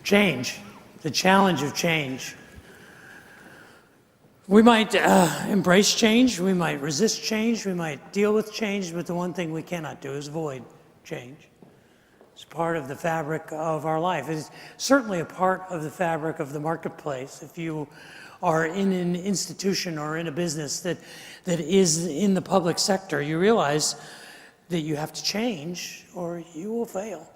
Change, the challenge of change. We might embrace change, we might resist change, we might deal with change, but the one thing we cannot do is avoid change. It's part of the fabric of our life. It's certainly a part of the fabric of the marketplace. If you are in an institution or in a business that is in the public sector, you realize that you have to change or you will fail.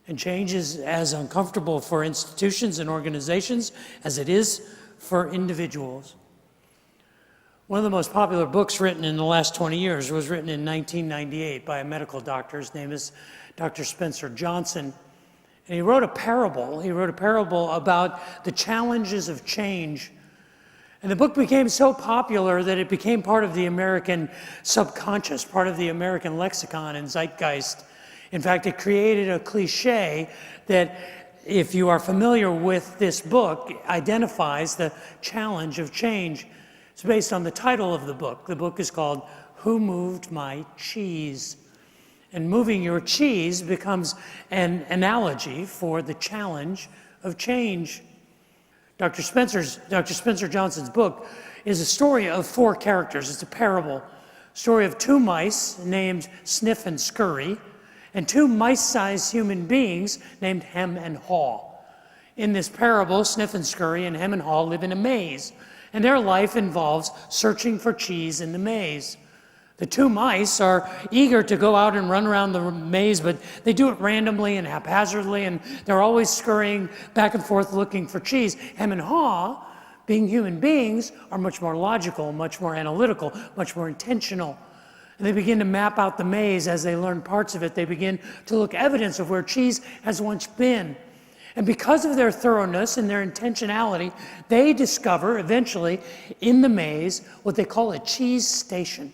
And change is as uncomfortable for institutions and organizations as it is for individuals. One of the most popular books written in the last 20 years was written in 1998 by a medical doctor. His name is Dr. Spencer Johnson. And he wrote a parable. He wrote a parable about the challenges of change. And the book became so popular that it became part of the American subconscious, part of the American lexicon and zeitgeist. In fact, it created a cliche that, if you are familiar with this book, identifies the challenge of change. It's based on the title of the book. The book is called Who Moved My Cheese? And moving your cheese becomes an analogy for the challenge of change. Dr. Spencer Johnson's book is a story of four characters. It's a parable. Story of two mice named Sniff and Scurry, and two mice-sized human beings named Hem and Haw. In this parable, Sniff and Scurry and Hem and Haw live in a maze, and their life involves searching for cheese in the maze. The two mice are eager to go out and run around the maze, but they do it randomly and haphazardly, and they're always scurrying back and forth looking for cheese. Hem and Haw, being human beings, are much more logical, much more analytical, much more intentional. And they begin to map out the maze. As they learn parts of it, they begin to look evidence of where cheese has once been. And because of their thoroughness and their intentionality, they discover eventually in the maze what they call a cheese station.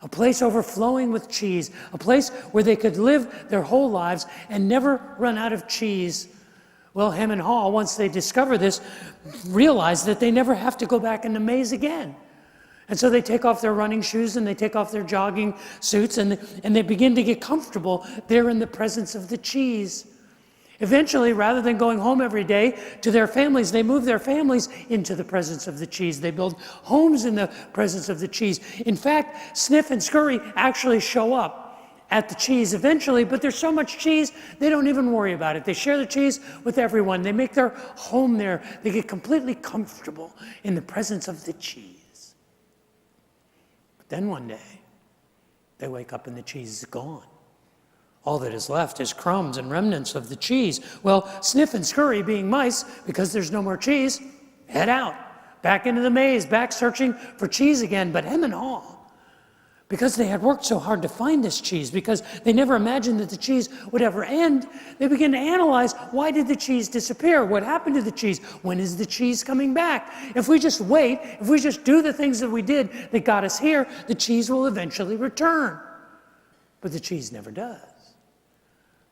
A place overflowing with cheese, a place where they could live their whole lives and never run out of cheese. Well, Hem and Haw, once they discover this, realize that they never have to go back in the maze again. And so they take off their running shoes and they take off their jogging suits and they begin to get comfortable there in the presence of the cheese. Eventually, rather than going home every day to their families, they move their families into the presence of the cheese. They build homes in the presence of the cheese. In fact, Sniff and Scurry actually show up at the cheese eventually, but there's so much cheese, they don't even worry about it. They share the cheese with everyone. They make their home there. They get completely comfortable in the presence of the cheese. But then one day, they wake up and the cheese is gone. All that is left is crumbs and remnants of the cheese. Well, Sniff and Scurry, being mice, because there's no more cheese, head out, back into the maze, back searching for cheese again. But Hem and Haw, because they had worked so hard to find this cheese, because they never imagined that the cheese would ever end, they begin to analyze, why did the cheese disappear? What happened to the cheese? When is the cheese coming back? If we just wait, if we just do the things that we did that got us here, the cheese will eventually return. But the cheese never does.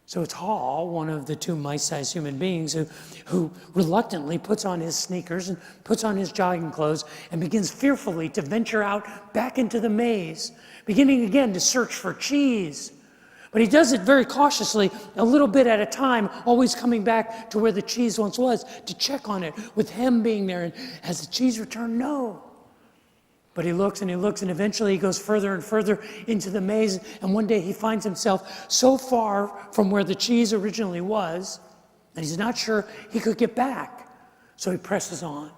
So it's Haw, one of the two mice-sized human beings, who reluctantly puts on his sneakers and puts on his jogging clothes and begins fearfully to venture out back into the maze, beginning again to search for cheese. But he does it very cautiously, a little bit at a time, always coming back to where the cheese once was to check on it, with Hem being there. And has the cheese returned? No. But he looks and eventually he goes further and further into the maze, and one day he finds himself so far from where the cheese originally was that he's not sure he could get back. So he presses on,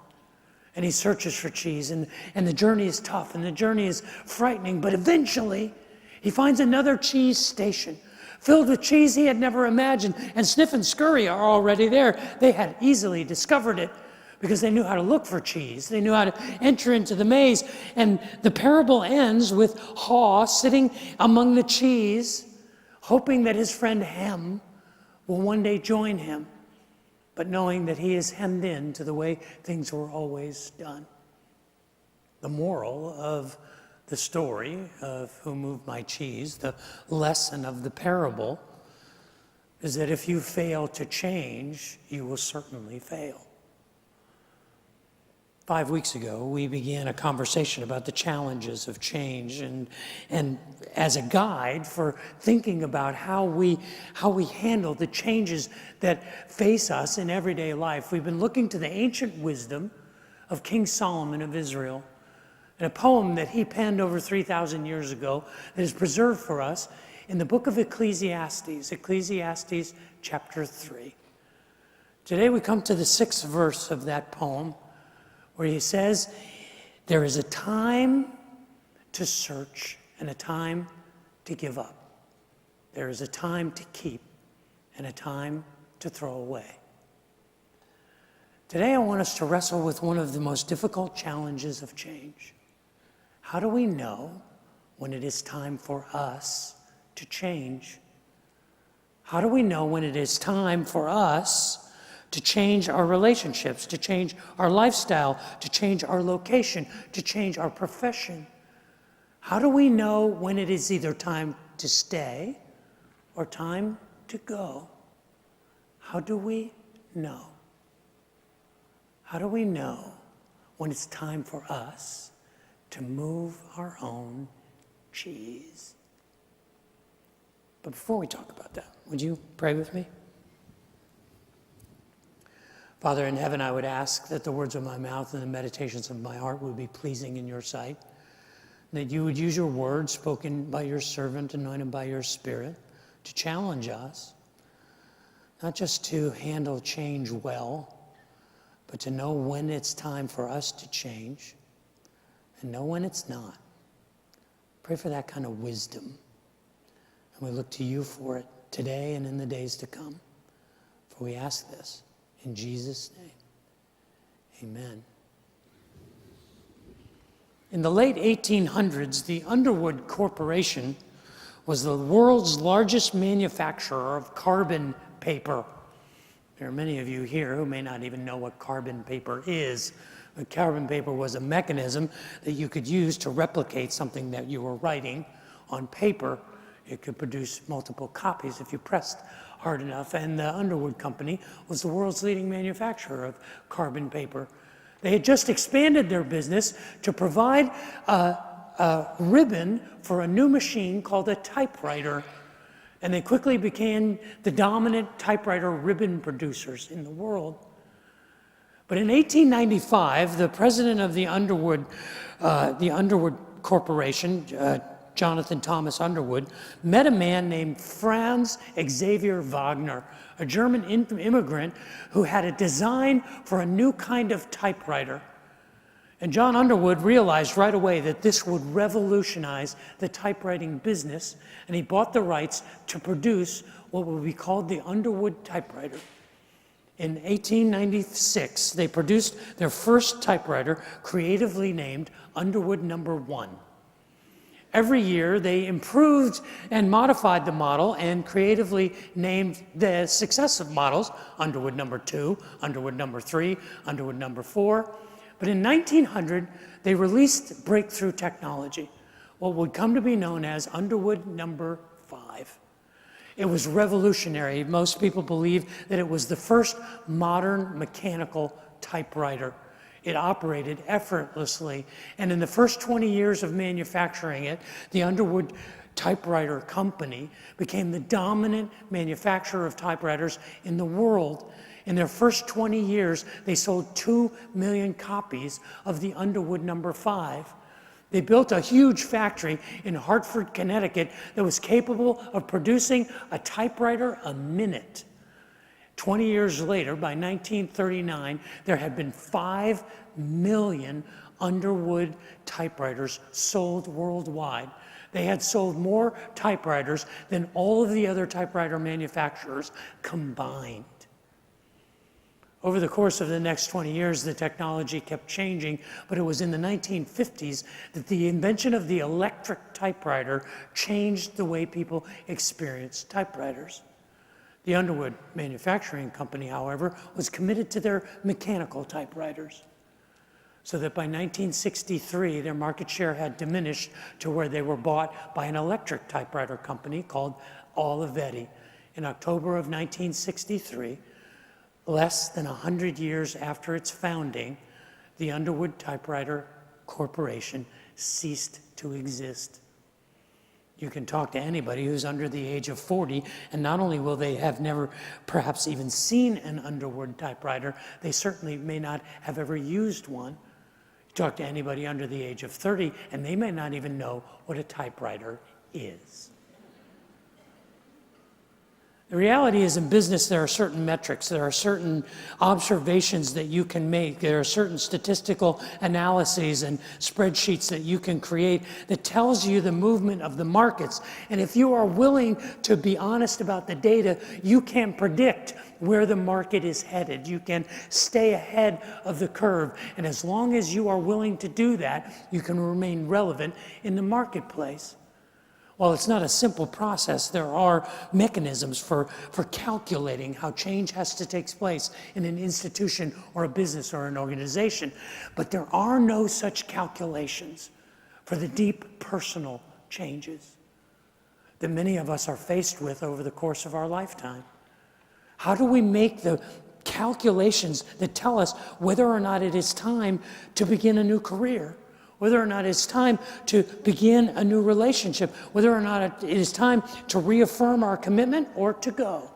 and he searches for cheese, and the journey is tough, and the journey is frightening, but eventually he finds another cheese station filled with cheese he had never imagined, and Sniff and Scurry are already there. They had easily discovered it, because they knew how to look for cheese. They knew how to enter into the maze. And the parable ends with Haw sitting among the cheese, hoping that his friend Hem will one day join him, but knowing that he is hemmed in to the way things were always done. The moral of the story of Who Moved My Cheese, the lesson of the parable, is that if you fail to change, you will certainly fail. 5 weeks ago, we began a conversation about the challenges of change and as a guide for thinking about how we handle the changes that face us in everyday life. We've been looking to the ancient wisdom of King Solomon of Israel, and a poem that he penned over 3,000 years ago that is preserved for us in the book of Ecclesiastes, Ecclesiastes chapter 3. Today we come to the 6th verse of that poem, where he says, there is a time to search and a time to give up. There is a time to keep and a time to throw away. Today I want us to wrestle with one of the most difficult challenges of change. How do we know when it is time for us to change? How do we know when it is time for us to change our relationships, to change our lifestyle, to change our location, to change our profession? How do we know when it is either time to stay or time to go? How do we know? How do we know when it's time for us to move our own cheese? But before we talk about that, would you pray with me? Father in heaven, I would ask that the words of my mouth and the meditations of my heart would be pleasing in your sight, that you would use your word spoken by your servant, anointed by your Spirit, to challenge us, not just to handle change well, but to know when it's time for us to change and know when it's not. Pray for that kind of wisdom. And we look to you for it today and in the days to come. For we ask this in Jesus' name. Amen. In the late 1800s, the Underwood Corporation was the world's largest manufacturer of carbon paper. There are many of you here who may not even know what carbon paper is. But carbon paper was a mechanism that you could use to replicate something that you were writing on paper. It could produce multiple copies if you pressed hard enough. And the Underwood Company was the world's leading manufacturer of carbon paper. They had just expanded their business to provide a ribbon for a new machine called a typewriter. And they quickly became the dominant typewriter ribbon producers in the world. But in 1895, the president of the Underwood Corporation, Jonathan Thomas Underwood, met a man named Franz Xaver Wagner, a German immigrant who had a design for a new kind of typewriter. And John Underwood realized right away that this would revolutionize the typewriting business, and he bought the rights to produce what would be called the Underwood typewriter. In 1896, they produced their first typewriter, creatively named Underwood No. 1. Every year, they improved and modified the model and creatively named the successive models, Underwood No. 2, Underwood No. 3, Underwood No. 4. But in 1900, they released breakthrough technology, what would come to be known as Underwood No. 5. It was revolutionary. Most people believe that it was the first modern mechanical typewriter. It operated effortlessly. And in the first 20 years of manufacturing it, the Underwood Typewriter Company became the dominant manufacturer of typewriters in the world. In their first 20 years, they sold 2 million copies of the Underwood No. 5. They built a huge factory in Hartford, Connecticut that was capable of producing a typewriter a minute. 20 years later, by 1939, there had been 5 million Underwood typewriters sold worldwide. They had sold more typewriters than all of the other typewriter manufacturers combined. Over the course of the next 20 years, the technology kept changing, but it was in the 1950s that the invention of the electric typewriter changed the way people experienced typewriters. The Underwood Manufacturing Company, however, was committed to their mechanical typewriters, so that by 1963, their market share had diminished to where they were bought by an electric typewriter company called Olivetti. In October of 1963, less than 100 years after its founding, the Underwood Typewriter Corporation ceased to exist. You can talk to anybody who's under the age of 40, and not only will they have never perhaps even seen an Underwood typewriter, they certainly may not have ever used one. You talk to anybody under the age of 30, and they may not even know what a typewriter is. The reality is, in business, there are certain metrics, there are certain observations that you can make, there are certain statistical analyses and spreadsheets that you can create that tells you the movement of the markets. And if you are willing to be honest about the data, you can predict where the market is headed. You can stay ahead of the curve. And as long as you are willing to do that, you can remain relevant in the marketplace. While it's not a simple process, there are mechanisms for calculating how change has to take place in an institution or a business or an organization. But there are no such calculations for the deep personal changes that many of us are faced with over the course of our lifetime. How do we make the calculations that tell us whether or not it is time to begin a new career? Whether or not it's time to begin a new relationship, whether or not it is time to reaffirm our commitment or to go.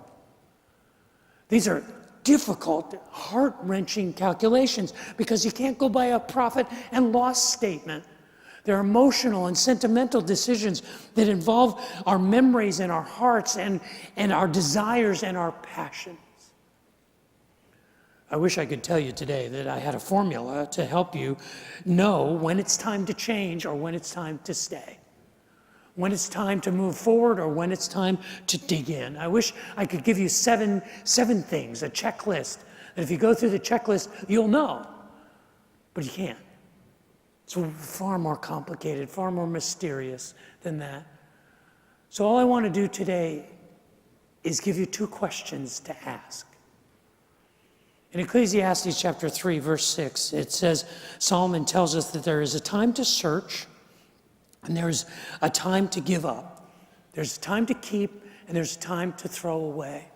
These are difficult, heart-wrenching calculations because you can't go by a profit and loss statement. They're emotional and sentimental decisions that involve our memories and our hearts and our desires and our passions. I wish I could tell you today that I had a formula to help you know when it's time to change or when it's time to stay. When it's time to move forward or when it's time to dig in. I wish I could give you seven things, a checklist, that if you go through the checklist, you'll know. But you can't. It's far more complicated, far more mysterious than that. So all I want to do today is give you 2 questions to ask. In Ecclesiastes chapter 3, verse 6, it says, Solomon tells us that there is a time to search and there's a time to give up. There's a time to keep and there's a time to throw away.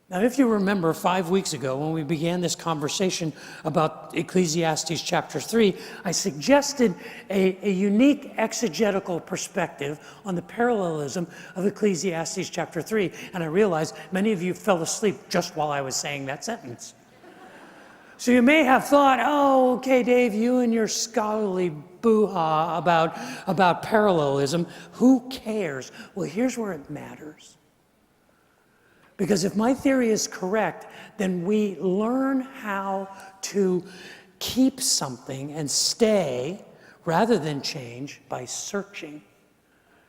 Now, if you remember 5 weeks ago when we began this conversation about Ecclesiastes chapter 3, I suggested a unique exegetical perspective on the parallelism of Ecclesiastes chapter 3. And I realized many of you fell asleep just while I was saying that sentence. So you may have thought, oh, okay, Dave, you and your scholarly boo-ha about parallelism, who cares? Well, here's where it matters. Because if my theory is correct, then we learn how to keep something and stay rather than change by searching.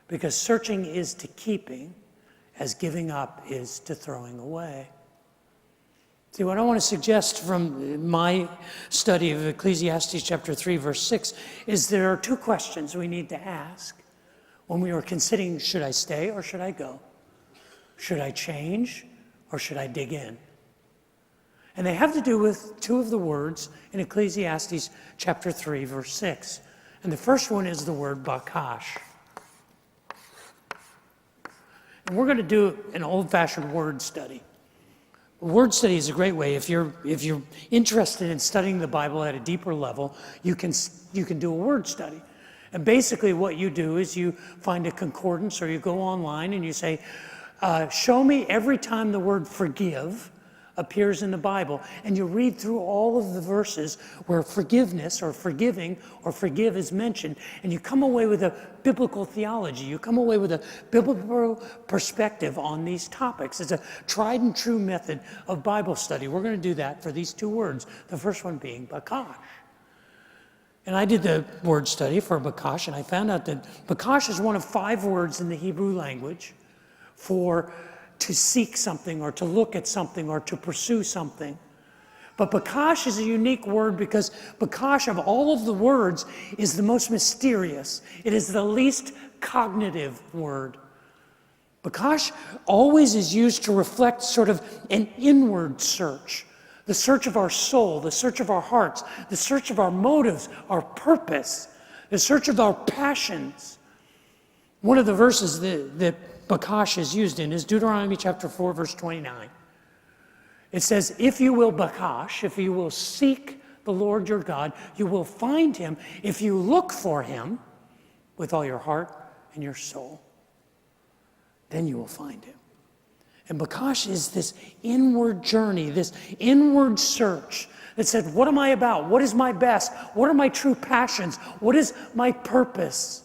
Because searching is to keeping, as giving up is to throwing away. See, what I want to suggest from my study of Ecclesiastes chapter 3, verse 6, is there are 2 questions we need to ask when we are considering, should I stay or should I go? Should I change or should I dig in? And they have to do with 2 of the words in Ecclesiastes chapter 3, verse 6. And the first one is the word bakash. And we're going to do an old-fashioned word study. Word study is a great way. If you're interested in studying the Bible at a deeper level, you can do a word study. And basically what you do is you find a concordance or you go online and you say, show me every time the word forgive appears in the Bible. And you read through all of the verses where forgiveness or forgiving or forgive is mentioned. And you come away with a biblical theology. You come away with a biblical perspective on these topics. It's a tried and true method of Bible study. We're going to do that for these 2 words. The first one being bakash. And I did the word study for bakash, and I found out that bakash is one of 5 words in the Hebrew language for to seek something or to look at something or to pursue something. But bakash is a unique word because bakash of all of the words is the most mysterious. It is the least cognitive word. Bakash always is used to reflect sort of an inward search, the search of our soul, the search of our hearts, the search of our motives, our purpose, the search of our passions. One of the verses that bakash is used in is Deuteronomy chapter 4, verse 29. It says, if you will bakash, if you will seek the Lord your God. You will find him if you look for him with all your heart and your soul. Then you will find him. And Bakash is this inward journey, this inward search that said, what am I about? What is my best? What are my true passions? What is my purpose?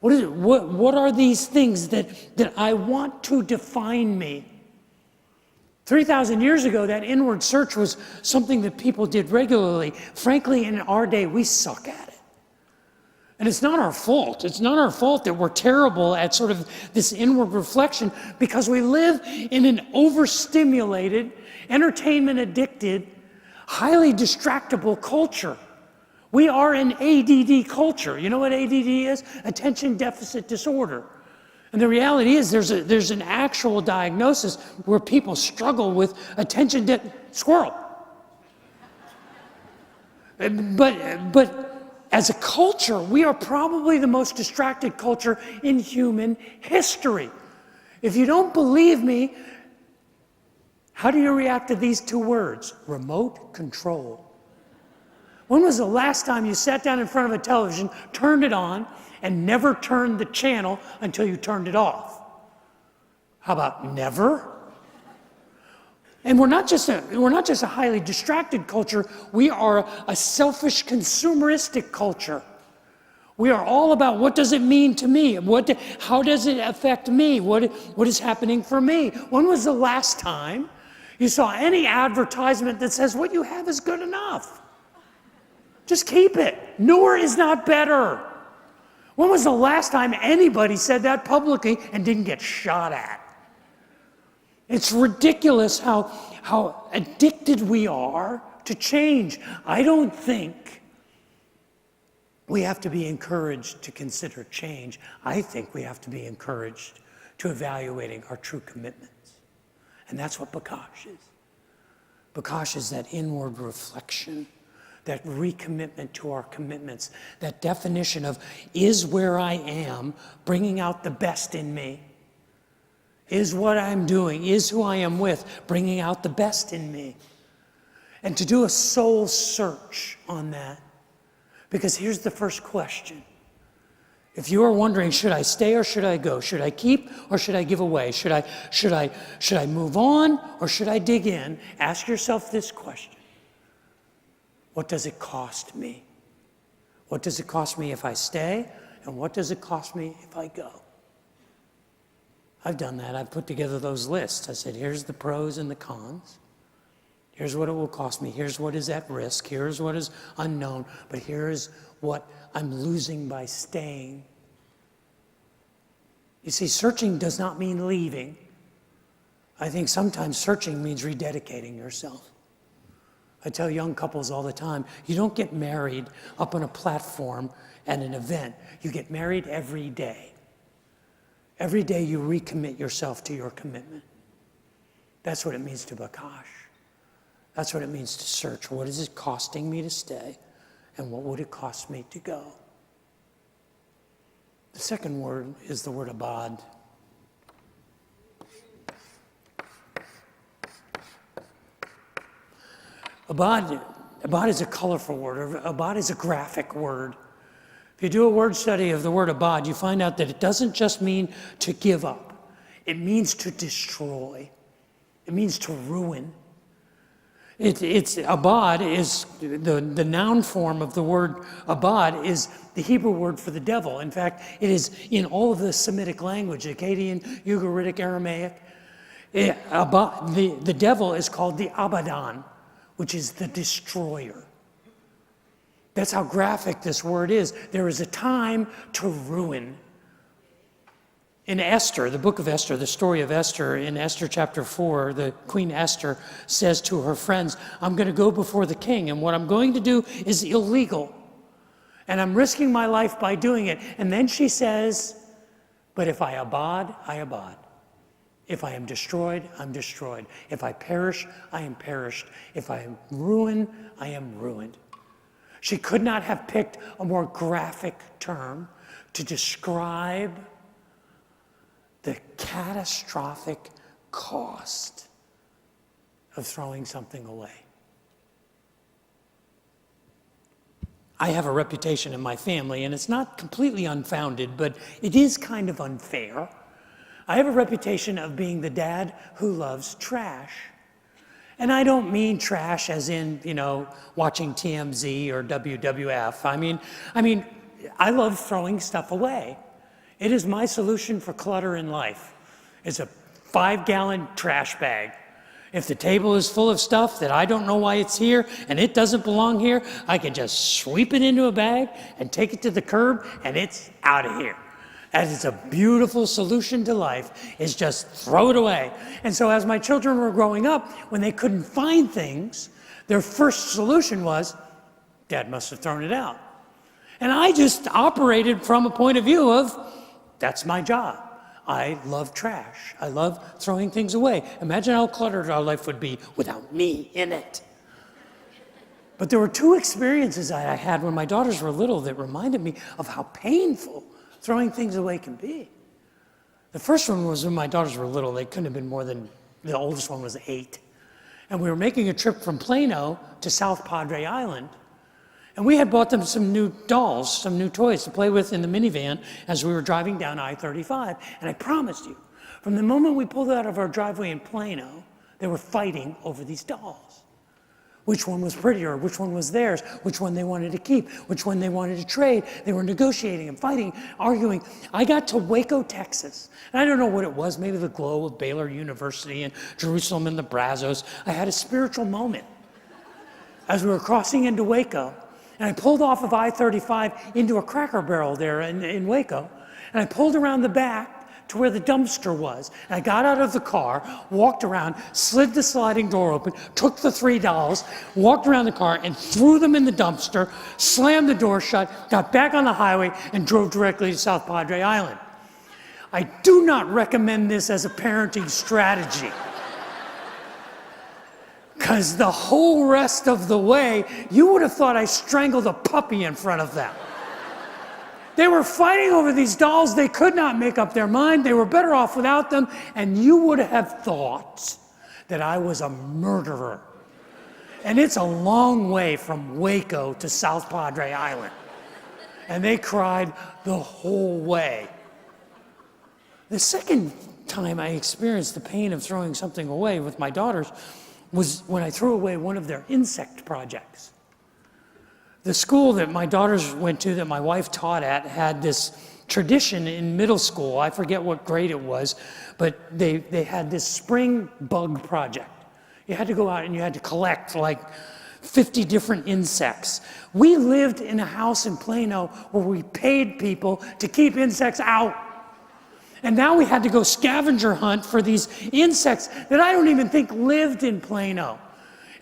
What are these things that I want to define me? 3,000 years ago, that inward search was something that people did regularly. Frankly, in our day, we suck at it. And it's not our fault. It's not our fault that we're terrible at sort of this inward reflection, because we live in an overstimulated, entertainment-addicted, highly distractible culture. We are an ADD culture. You know what ADD is? Attention deficit disorder. And the reality is there's an actual diagnosis where people struggle with squirrel. But as a culture, we are probably the most distracted culture in human history. If you don't believe me, how do you react to these two words? Remote control. When was the last time you sat down in front of a television, turned it on, and never turned the channel until you turned it off? How about never? And we're not just a highly distracted culture, we are a selfish consumeristic culture. We are all about, what does it mean to me? How does it affect me? What is happening for me? When was the last time you saw any advertisement that says what you have is good enough? Just keep it. Newer is not better. When was the last time anybody said that publicly and didn't get shot at? It's ridiculous how addicted we are to change. I don't think we have to be encouraged to consider change. I think we have to be encouraged to evaluating our true commitments. And that's what Bakash is. Bakash is that inward reflection, that recommitment to our commitments, that definition of, is where I am bringing out the best in me? Is what I'm doing, is who I am with bringing out the best in me? And to do a soul search on that. Because here's the first question. If you are wondering, should I stay or should I go? Should I keep or should I give away? Should I move on or should I dig in? Ask yourself this question. What does it cost me? What does it cost me if I stay? And what does it cost me if I go? I've done that. I've put together those lists. I said, here's the pros and the cons. Here's what it will cost me. Here's what is at risk. Here's what is unknown. But here's what I'm losing by staying. You see, searching does not mean leaving. I think sometimes searching means rededicating yourself. I tell young couples all the time, you don't get married up on a platform at an event. You get married every day. Every day you recommit yourself to your commitment. That's what it means to Bakash. That's what it means to search. What is it costing me to stay? And what would it cost me to go? The second word is the word abad. Abad is a colorful word. Abad is a graphic word. If you do a word study of the word abad, you find out that it doesn't just mean to give up. It means to destroy. It means to ruin. It's abad is the noun form of the word abad is the Hebrew word for the devil. In fact, it is in all of the Semitic language, Akkadian, Ugaritic, Aramaic. The devil is called the Abaddon, which is the destroyer. That's how graphic this word is. There is a time to ruin. In Esther, the book of Esther, the story of Esther, in Esther chapter 4, the Queen Esther says to her friends, I'm going to go before the king, and what I'm going to do is illegal. And I'm risking my life by doing it. And then she says, but if I abad, I abad. If I am destroyed, I'm destroyed. If I perish, I am perished. If I am ruined, I am ruined. She could not have picked a more graphic term to describe the catastrophic cost of throwing something away. I have a reputation in my family, and it's not completely unfounded, but it is kind of unfair. I have a reputation of being the dad who loves trash. And I don't mean trash as in, watching TMZ or WWF. I mean, I love throwing stuff away. It is my solution for clutter in life. It's a 5-gallon trash bag. If the table is full of stuff that I don't know why it's here and it doesn't belong here, I can just sweep it into a bag and take it to the curb and it's out of here. And it's a beautiful solution to life, is just throw it away. And so as my children were growing up, when they couldn't find things, their first solution was, Dad must have thrown it out. And I just operated from a point of view of, that's my job. I love trash. I love throwing things away. Imagine how cluttered our life would be without me in it. But there were 2 experiences I had when my daughters were little that reminded me of how painful throwing things away can be. The first one was when my daughters were little. They couldn't have been more than, the oldest one was 8. And we were making a trip from Plano to South Padre Island. And we had bought them some new dolls, some new toys to play with in the minivan as we were driving down I-35. And I promised you, from the moment we pulled out of our driveway in Plano, they were fighting over these dolls. Which one was prettier, which one was theirs, which one they wanted to keep, which one they wanted to trade. They were negotiating and fighting, arguing. I got to Waco, Texas, and I don't know what it was, maybe the glow of Baylor University and Jerusalem and the Brazos. I had a spiritual moment as we were crossing into Waco. And I pulled off of I-35 into a Cracker Barrel there in Waco. And I pulled around the back to where the dumpster was. And I got out of the car, walked around, slid the sliding door open, took the 3 dolls, walked around the car and threw them in the dumpster, slammed the door shut, got back on the highway and drove directly to South Padre Island. I do not recommend this as a parenting strategy. Because the whole rest of the way, you would have thought I strangled a puppy in front of them. They were fighting over these dolls. They could not make up their mind. They were better off without them. And you would have thought that I was a murderer. And it's a long way from Waco to South Padre Island. And they cried the whole way. The second time I experienced the pain of throwing something away with my daughters was when I threw away one of their insect projects. The school that my daughters went to, that my wife taught at, had this tradition in middle school. I forget what grade it was, but they had this spring bug project. You had to go out and you had to collect like 50 different insects. We lived in a house in Plano where we paid people to keep insects out. And now we had to go scavenger hunt for these insects that I don't even think lived in Plano.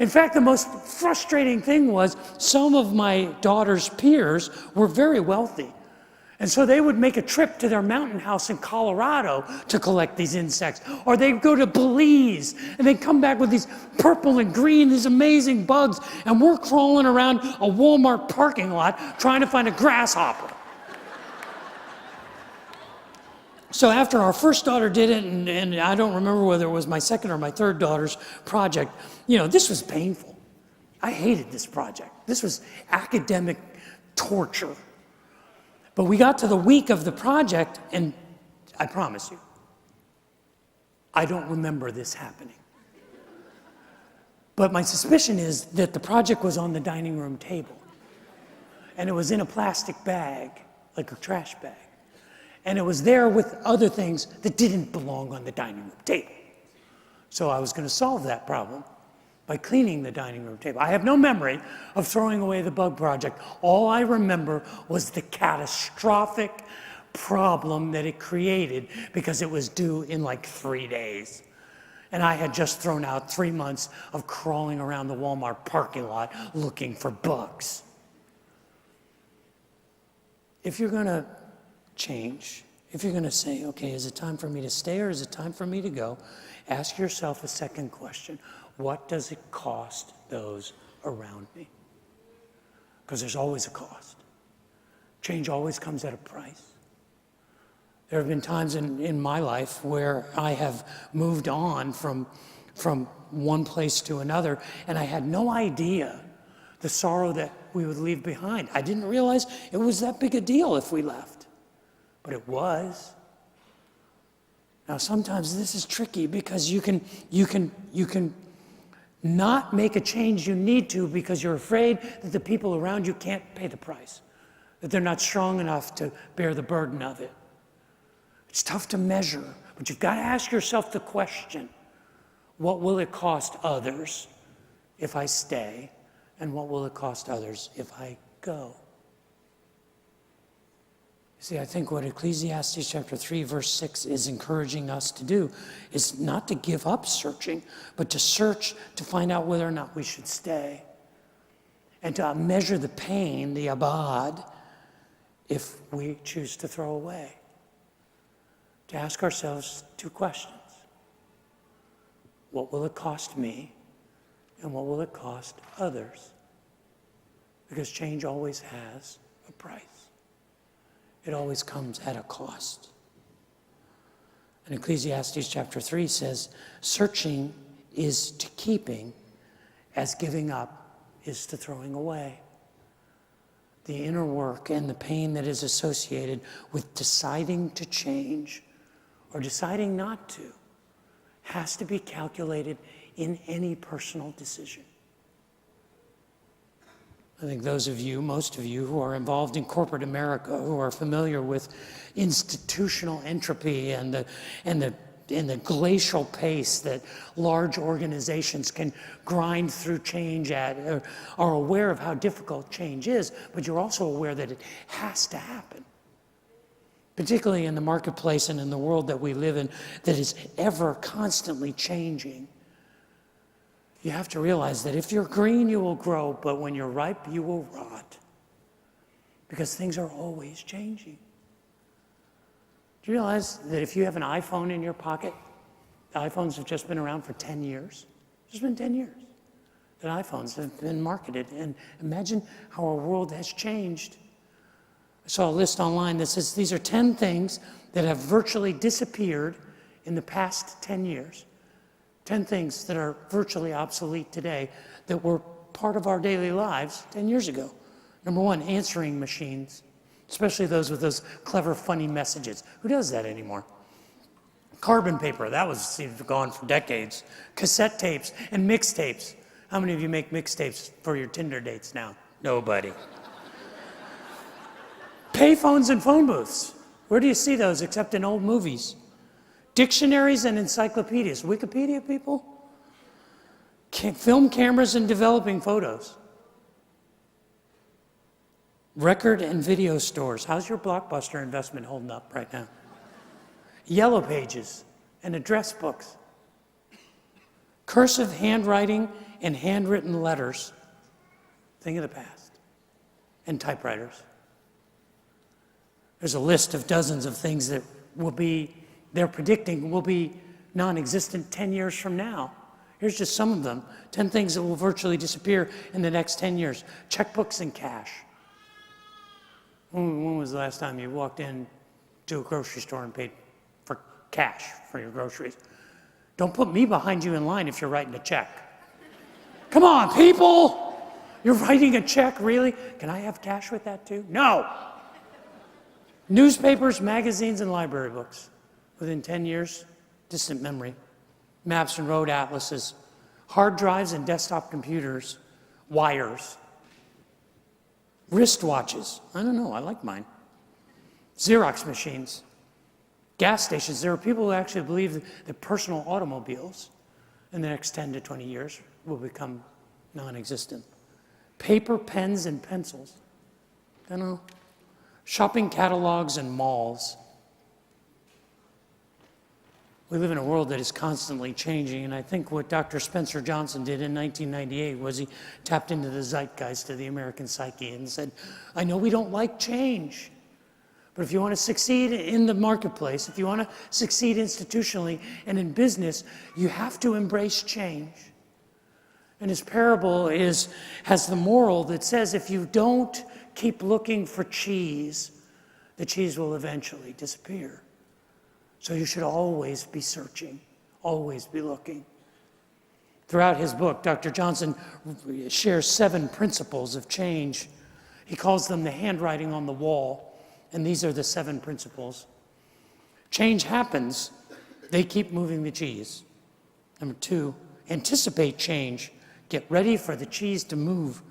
In fact, the most frustrating thing was some of my daughter's peers were very wealthy. And so they would make a trip to their mountain house in Colorado to collect these insects. Or they'd go to Belize and they'd come back with these purple and green, these amazing bugs. And we're crawling around a Walmart parking lot trying to find a grasshopper. So after our first daughter did it, and I don't remember whether it was my second or my third daughter's project, this was painful. I hated this project. This was academic torture. But we got to the week of the project, and I promise you, I don't remember this happening. But my suspicion is that the project was on the dining room table, and it was in a plastic bag, like a trash bag. And it was there with other things that didn't belong on the dining room table. So I was going to solve that problem by cleaning the dining room table. I have no memory of throwing away the bug project. All I remember was the catastrophic problem that it created because it was due in like 3 days. And I had just thrown out 3 months of crawling around the Walmart parking lot looking for bugs. If you're going to change, if you're going to say, okay, is it time for me to stay or is it time for me to go? Ask yourself a second question. What does it cost those around me? Because there's always a cost. Change always comes at a price. There have been times in my life where I have moved on from one place to another, and I had no idea the sorrow that we would leave behind. I didn't realize it was that big a deal if we left, but it was. Now, sometimes this is tricky because you can not make a change you need to because you're afraid that the people around you can't pay the price, that they're not strong enough to bear the burden of it. It's tough to measure, but you've got to ask yourself the question, what will it cost others if I stay? And what will it cost others if I go? See, I think what Ecclesiastes chapter 3, verse 6 is encouraging us to do is not to give up searching, but to search to find out whether or not we should stay. And to measure the pain, the abad, if we choose to throw away. To ask ourselves two questions. What will it cost me? And what will it cost others? Because change always has a price. It always comes at a cost. And Ecclesiastes chapter 3 says, searching is to keeping as giving up is to throwing away. The inner work and the pain that is associated with deciding to change or deciding not to has to be calculated in any personal decision. I think those of you, most of you, who are involved in corporate America, who are familiar with institutional entropy and the glacial pace that large organizations can grind through change at, are aware of how difficult change is, but you're also aware that it has to happen. Particularly in the marketplace and in the world that we live in that is ever constantly changing. You have to realize that if you're green, you will grow, but when you're ripe, you will rot. Because things are always changing. Do you realize that if you have an iPhone in your pocket, the iPhones have just been around for 10 years? It's just been 10 years that iPhones have been marketed. And imagine how our world has changed. I saw a list online that says these are 10 things that have virtually disappeared in the past 10 years. 10 things that are virtually obsolete today that were part of our daily lives 10 years ago. Number one, answering machines, especially those with those clever, funny messages. Who does that anymore? Carbon paper, that was gone for decades. Cassette tapes and mixtapes. How many of you make mixtapes for your Tinder dates now? Nobody. Payphones and phone booths. Where do you see those except in old movies? Dictionaries and encyclopedias. Wikipedia, people? Film cameras and developing photos. Record and video stores. How's your Blockbuster investment holding up right now? Yellow pages and address books. Cursive handwriting and handwritten letters. Thing of the past. And typewriters. There's a list of dozens of things that they're predicting will be non-existent 10 years from now. Here's just some of them. 10 things that will virtually disappear in the next 10 years. Checkbooks and cash. When was the last time you walked in to a grocery store and paid for cash for your groceries? Don't put me behind you in line if you're writing a check. Come on, people! You're writing a check, really? Can I have cash with that too? No! Newspapers, magazines, and library books. Within 10 years, distant memory. Maps and road atlases. Hard drives and desktop computers. Wires. Wristwatches. I don't know, I like mine. Xerox machines. Gas stations. There are people who actually believe that personal automobiles in the next 10 to 20 years will become non-existent. Paper, pens, and pencils. I don't know. Shopping catalogs and malls. We live in a world that is constantly changing, and I think what Dr. Spencer Johnson did in 1998 was he tapped into the zeitgeist of the American psyche and said, I know we don't like change, but if you want to succeed in the marketplace, if you want to succeed institutionally and in business, you have to embrace change. And his parable has the moral that says if you don't keep looking for cheese, the cheese will eventually disappear. So you should always be searching, always be looking. Throughout his book, Dr. Johnson shares 7 principles of change. He calls them the handwriting on the wall, and these are the 7 principles. Change happens, they keep moving the cheese. Number 2, anticipate change. Get ready for the cheese to move.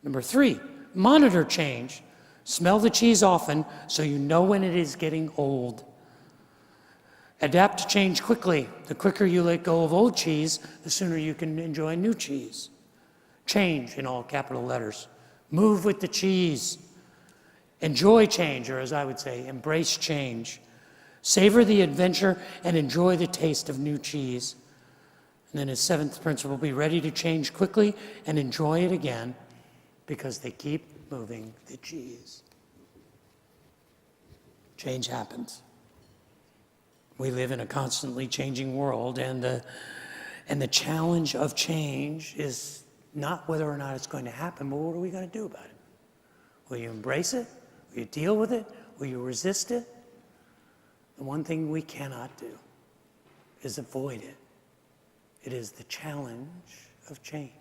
Number 3, monitor change. Smell the cheese often so you know when it is getting old. Adapt to change quickly. The quicker you let go of old cheese, the sooner you can enjoy new cheese. Change in all capital letters. Move with the cheese. Enjoy change, or as I would say, embrace change. Savor the adventure and enjoy the taste of new cheese. And then his 7th principle, be ready to change quickly and enjoy it again because they keep moving the cheese. Change happens. We live in a constantly changing world, and the challenge of change is not whether or not it's going to happen, but what are we going to do about it? Will you embrace it? Will you deal with it? Will you resist it? The one thing we cannot do is avoid it. It is the challenge of change.